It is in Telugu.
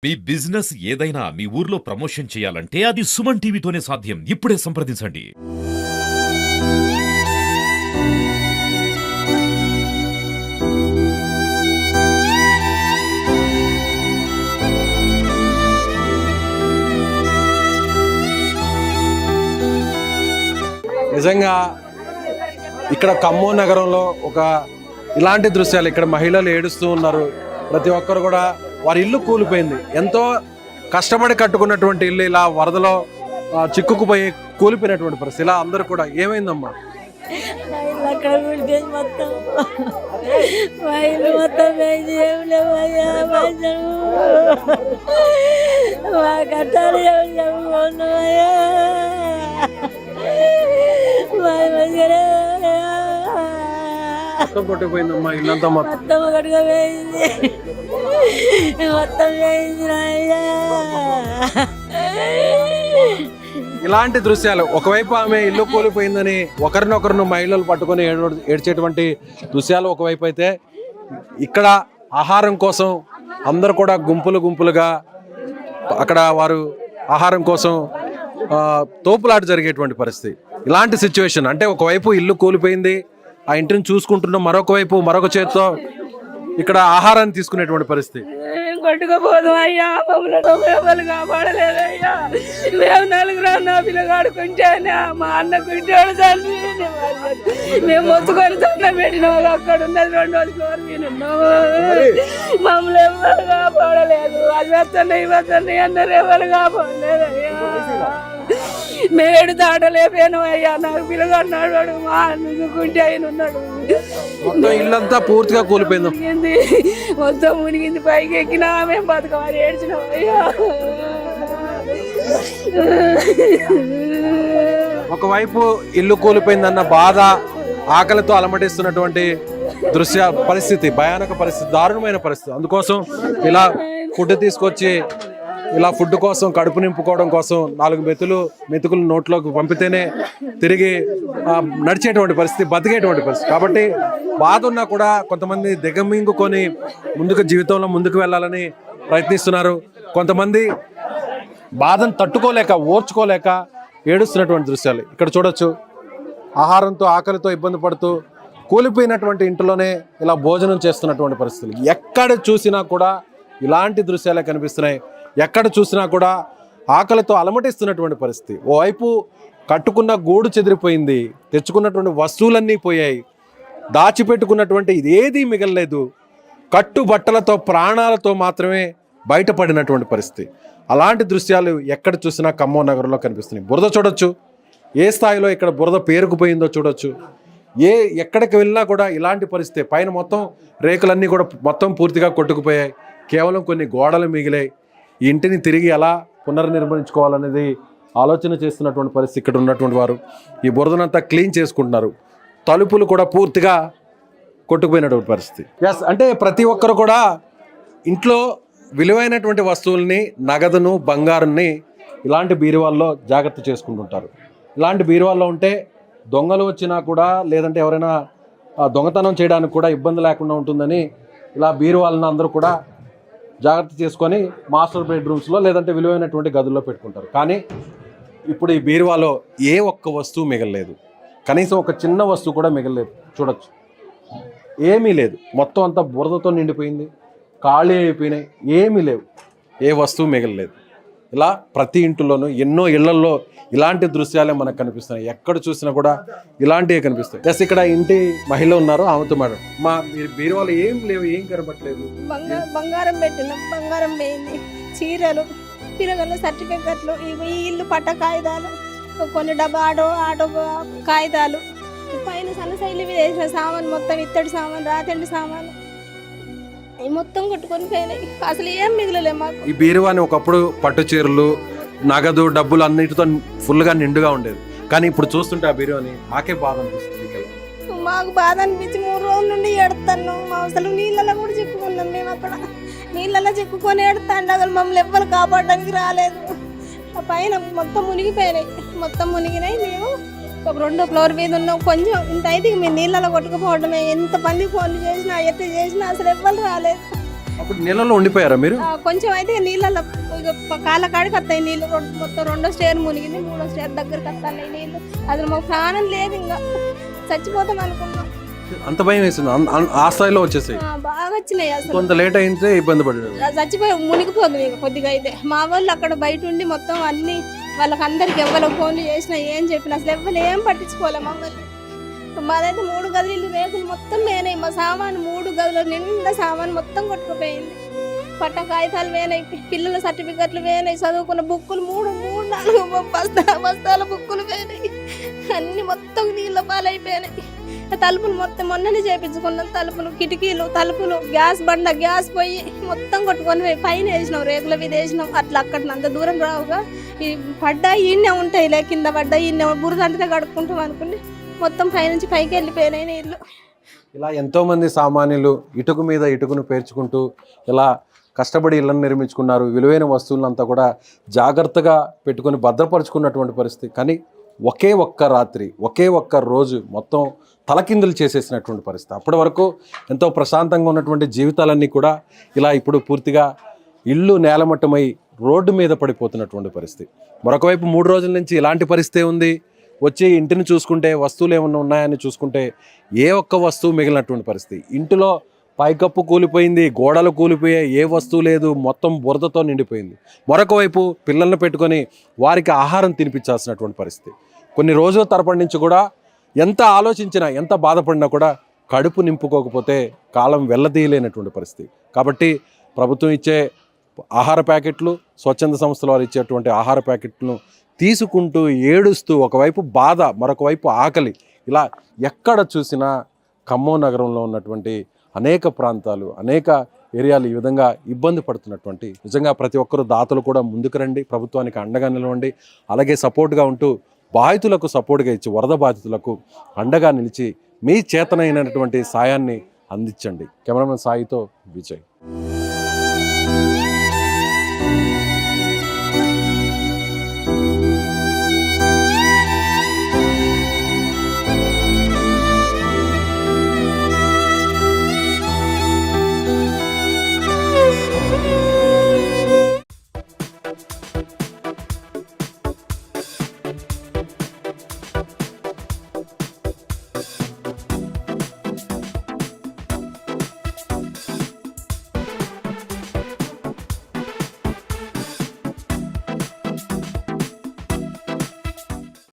మీ బిజినెస్ ఏదైనా మీ ఊర్లో ప్రమోషన్ చేయాలంటే అది సుమన్ టీవీతోనే సాధ్యం. ఇప్పుడే సంప్రదించండి. నిజంగా ఇక్కడ ఖమ్మం నగరంలో ఒక ఇలాంటి దృశ్యాలు, ఇక్కడ మహిళలు ఏడుస్తూ ఉన్నారు. ప్రతి ఒక్కరు కూడా వారి ఇల్లు కూలిపోయింది. ఎంతో కష్టపడి కట్టుకున్నటువంటి ఇల్లు ఇలా వరదలో చిక్కుకుపోయి కూలిపోయినటువంటి పరిస్థితి. ఇలా అందరూ కూడా ఏమైందమ్మా? అక్కడ మొత్తం మొత్తం కట్టాలి మొత్తం కొట్టుకుపోయిందమ్మా ఇల్లంతా. మొత్తం కట్టుకుపోయింది, మొత్తం ఇలాంటి దృశ్యాలు, ఒకవైపు ఆమె ఇల్లు కూలిపోయిందని ఒకరినొకరును మహిళలు పట్టుకొని ఏడ్చేటువంటి దృశ్యాలు ఒకవైపు అయితే, ఇక్కడ ఆహారం కోసం అందరూ కూడా గుంపులు గుంపులుగా అక్కడ వారు ఆహారం కోసం తోపులాట జరిగేటువంటి పరిస్థితి. ఇలాంటి సిచ్యువేషన్ అంటే ఒకవైపు ఇల్లు కూలిపోయింది, ఆ ఇంటిని చూసుకుంటున్న మరొక వైపు మరొక చేతితో ఇక్కడ ఆహారాన్ని తీసుకునేటువంటి పరిస్థితి. కొట్టుకుపోదు అయ్యా, మమ్మల్ని కాపాడలేదయ్యా. మేము నలుగురు నా పిల్లగాడుకుంటానా, మా అన్నకుంటాడు తండ్రి. మేము మొత్తుకొని దండం పెట్టిన వాళ్ళు అక్కడ ఉన్నది 2వ ఫ్లోర్ మీద ఉన్నాము. మమ్మల్ని ఎవరు కాపాడలేదు. అది వస్తున్నాయి ఇవస్తున్నాయి అన్నారు, ఎవరు కాపాడలేదయ్యా. మేడు దాటలేపోయాను అయ్యా. నాకు పిల్లగాడు మా అన్నుకుంటే ఆయన ఉన్నాడు. ఇల్లంతా పూర్తిగా కూలిపోయింది, మొత్తం మునిగింది. పైకి ఎక్కినా మేము బతకమని ఏడ్చినాం అయ్యా. ఒకవైపు ఇల్లు కూలిపోయిందన్న బాధ, ఆకలితో అలమటిస్తున్నటువంటి దృశ్య పరిస్థితి, భయానక పరిస్థితి, దారుణమైన పరిస్థితి. అందుకోసం ఇలా ఫుడ్ తీసుకొచ్చి ఇలా ఫుడ్ కోసం కడుపు నింపుకోవడం కోసం 4 మెతుకులు నోట్లోకి పంపితేనే తిరిగి నడిచేటువంటి పరిస్థితి, బతికేటువంటి పరిస్థితి. కాబట్టి బాధ ఉన్నా కూడా కొంతమంది దిగమింగుకొని జీవితంలో ముందుకు వెళ్ళాలని ప్రయత్నిస్తున్నారు. కొంతమంది బాధను తట్టుకోలేక, ఓర్చుకోలేక ఏడుస్తున్నటువంటి దృశ్యాలు ఇక్కడ చూడొచ్చు. ఆహారంతో, ఆకలితో ఇబ్బంది పడుతూ కూలిపోయినటువంటి ఇంట్లోనే ఇలా భోజనం చేస్తున్నటువంటి పరిస్థితులు ఎక్కడ చూసినా కూడా ఇలాంటి దృశ్యాలే కనిపిస్తున్నాయి. ఎక్కడ చూసినా కూడా ఆకలితో అలమటిస్తున్నటువంటి పరిస్థితి. ఓవైపు కట్టుకున్న గూడు చెదిరిపోయింది, తెచ్చుకున్నటువంటి వస్తువులన్నీ పోయాయి, దాచిపెట్టుకున్నటువంటి ఇదేదీ మిగలలేదు. కట్టుబట్టలతో, ప్రాణాలతో మాత్రమే బయటపడినటువంటి పరిస్థితి. అలాంటి దృశ్యాలు ఎక్కడ చూసినా ఖమ్మం నగరంలో కనిపిస్తున్నాయి. బురద చూడొచ్చు, ఏ స్థాయిలో ఇక్కడ బురద పేరుకుపోయిందో చూడొచ్చు. ఎక్కడికి వెళ్ళినా కూడా ఇలాంటి పరిస్థితి. పైన మొత్తం రేకులన్నీ కూడా మొత్తం పూర్తిగా కొట్టుకుపోయాయి. కేవలం కొన్ని గోడలు మిగిలాయి. ఈ ఇంటిని తిరిగి ఎలా పునర్నిర్మించుకోవాలనేది ఆలోచన చేస్తున్నటువంటి పరిస్థితి ఇక్కడ ఉన్నటువంటి వారు. ఈ బురదనంతా క్లీన్ చేసుకుంటున్నారు. తలుపులు కూడా పూర్తిగా కొట్టుకుపోయినటువంటి పరిస్థితి. అంటే ప్రతి ఒక్కరు కూడా ఇంట్లో విలువైనటువంటి వస్తువుల్ని, నగదును, బంగారుని ఇలాంటి బీరువాల్లో జాగ్రత్త చేసుకుంటుంటారు. ఇలాంటి బీరువాల్లో ఉంటే దొంగలు వచ్చినా కూడా, లేదంటే ఎవరైనా దొంగతనం చేయడానికి కూడా ఇబ్బంది లేకుండా ఉంటుందని ఇలా బీరువాలను అందరూ కూడా జాగ్రత్త చేసుకొని మాస్టర్ బెడ్రూమ్స్లో లేదంటే విలువైనటువంటి గదుల్లో పెట్టుకుంటారు. కానీ ఇప్పుడు ఈ బీరువాలో ఏ ఒక్క వస్తువు మిగలలేదు. కనీసం ఒక చిన్న వస్తువు కూడా మిగలలేదు. చూడొచ్చు, ఏమీ లేదు. మొత్తం అంతా బురదతో నిండిపోయింది, ఖాళీ అయిపోయినాయి, ఏమీ లేవు, ఏ వస్తువు మిగలలేదు. ఇలా ప్రతి ఇంటిలోనూ, ఎన్నో ఇళ్లల్లో ఇలాంటి దృశ్యాలే మనకు కనిపిస్తున్నాయి. ఎక్కడ చూసినా కూడా ఇలాంటివే కనిపిస్తాయి. జస్ట్ ఇక్కడ ఇంటి మహిళ ఉన్నారు, ఆమెతో మేడం, మా బీరువాలో ఏం లేవు, ఏం కనపట్లేదు. బంగారం పెట్టినాం, బంగారం పోయింది, చీరలు, పిల్లల సర్టిఫికెట్లు, ఈ ఇల్లు పట్ట కాగితాలు, కొన్ని డబ్బా ఆటో కాగితాలు, పైన సన్నసైలు వేసిన సామాన్, మొత్తం ఇత్తడి సామాన్, రాతండి సామాన్ మొత్తం కొట్టుకొని పోయినాయి. అసలు ఏం మిగిలలే మాకు. ఈ బీరువాని ఒకప్పుడు పట్టు చీరలు, నగదు, డబ్బులు అన్నిటితో ఫుల్గా నిండుగా ఉండేది. కానీ ఇప్పుడు చూస్తుంటే ఆ బీరువాని నాకే బాధ అనిపిస్తుంది. మాకు బాధ అనిపించి 3 రోజుల నుండి ఎడతాను. అసలు నీళ్ళలో కూడా చిక్కుకున్నాం. మేము అక్కడ నీళ్ళలో చిక్కుకొని ఎడతాండి. అసలు మమ్మల్ని ఎవ్వరు కాపాడడానికి రాలేదు. పైన మొత్తం మునిగిపోయినాయి, మొత్తం మునిగినాయి. మేము ఒక 2వ ఫ్లోర్ మీద ఉన్నాం. కొంచెం ఇంత అయితే మేము నీళ్ళలో కొట్టుకుపోవడమే. ఎంతమంది ఫోన్లు చేసినా, ఎట్లా చేసినా అసలు ఎవ్వరు రాలేదు. అప్పుడు నీళ్ళలో ఉండిపోయారా మీరు? కొంచెం అయితే నీళ్ళలో కాళ్ళ కాడికి వస్తాయి నీళ్ళు. మొత్తం 2వ స్టేర్ మునిగింది, 3వ స్టేర్ దగ్గరికి వస్తాయి నీళ్ళు. అసలు మాకు ప్రాణం లేదు, ఇంకా చచ్చిపోతాం అనుకున్నాం. అంత భయం వేసింది ఆ స్థాయిలో వచ్చేసాయి? బాగా వచ్చినాయి. అసలు కొంత లేట్ అయితే ఇబ్బంది పడ్డారు. చచ్చిపోయి మునిగిపోతుంది ఇక కొద్దిగా అయితే. మా వాళ్ళు అక్కడ బయట ఉండి మొత్తం అన్ని వాళ్ళకి అందరికి ఎవరికి ఫోన్లు చేసినా ఏం చెప్పినా అసలు ఎవరు ఏం పట్టించుకోలే మమ్మల్ని. మాదైతే 3 గదులు ఇల్లు, రేకులు మొత్తం వేనాయి. మా సామాను 3 గదులు నిండా సామాను మొత్తం కొట్టుకుపోయింది. పట్ట కాగితాలు వేనాయి, పిల్లల సర్టిఫికెట్లు వేనాయి, చదువుకున్న బుక్కులు 3-4 బస్తాల బుక్కులు వేనాయి. అన్ని మొత్తం నీళ్ళ పాలైపోయినాయి. తలుపులు మొత్తం మొన్ననే చేపించుకున్నాం. తలుపులు, కిటికీలు, తలుపులు, గ్యాస్ బండ, గ్యాస్ పొయ్యి మొత్తం కొట్టుకొని పైన వేసినాం, రేకుల మీద వేసినాం. అట్లా అక్కడ అంత దూరం రావుగా ఈ పడ్డా ఈయనే ఉంటాయి, లే కింద పడ్డా ఈయన బురద అంటే కడుక్కుంటాం అనుకుని మొత్తం పైనుంచి పైకి వెళ్ళిపోయినాయి నీళ్ళు. ఇలా ఎంతోమంది సామాన్యులు ఇటుకు మీద ఇటుకును పేర్చుకుంటూ ఇలా కష్టపడి ఇళ్లను నిర్మించుకున్నారు. విలువైన వస్తువులంతా కూడా జాగ్రత్తగా పెట్టుకొని భద్రపరుచుకున్నటువంటి పరిస్థితి. కానీ ఒకే ఒక్క రాత్రి, ఒకే ఒక్క రోజు మొత్తం తలకిందులు చేసేసినటువంటి పరిస్థితి. అప్పటి వరకు ఎంతో ప్రశాంతంగా ఉన్నటువంటి జీవితాలన్నీ కూడా ఇలా ఇప్పుడు పూర్తిగా ఇల్లు నేలమట్టమై రోడ్డు మీద పడిపోతున్నటువంటి పరిస్థితి. మరొక వైపు 3 రోజుల నుంచి ఇలాంటి పరిస్థితి ఉంది. వచ్చి ఇంటిని చూసుకుంటే వస్తువులు ఏమన్నా ఉన్నాయని చూసుకుంటే ఏ ఒక్క వస్తువు మిగిలినటువంటి పరిస్థితి. ఇంటిలో పైకప్పు కూలిపోయింది, గోడలు కూలిపోయాయి, ఏ వస్తువు లేదు, మొత్తం బురదతో నిండిపోయింది. మరొక వైపు పిల్లల్ని పెట్టుకొని వారికి ఆహారం తినిపించాల్సినటువంటి పరిస్థితి. కొన్ని రోజుల తరపటి నుంచి కూడా ఎంత ఆలోచించినా, ఎంత బాధపడినా కూడా కడుపు నింపుకోకపోతే కాలం వెళ్ళదీయలేనటువంటి పరిస్థితి. కాబట్టి ప్రభుత్వం ఇచ్చే ఆహార ప్యాకెట్లు, స్వచ్ఛంద సంస్థల వారు ఇచ్చేటువంటి ఆహార ప్యాకెట్లను తీసుకుంటూ ఏడుస్తూ ఒకవైపు బాధ, మరొక వైపు ఆకలి, ఇలా ఎక్కడ చూసినా ఖమ్మం నగరంలో ఉన్నటువంటి అనేక ప్రాంతాలు, అనేక ఏరియాలు ఈ విధంగా ఇబ్బంది పడుతున్నటువంటి, నిజంగా ప్రతి ఒక్కరూ దాతలు కూడా ముందుకు రండి, ప్రభుత్వానికి అండగా నిలవండి. అలాగే సపోర్ట్గా ఉంటూ బాధితులకు సపోర్ట్గా ఇచ్చి, వరద బాధితులకు అండగా నిలిచి మీ చేతనైనటువంటి సాయాన్ని అందించండి. కెమెరామెన్ సాయితో విజయ్.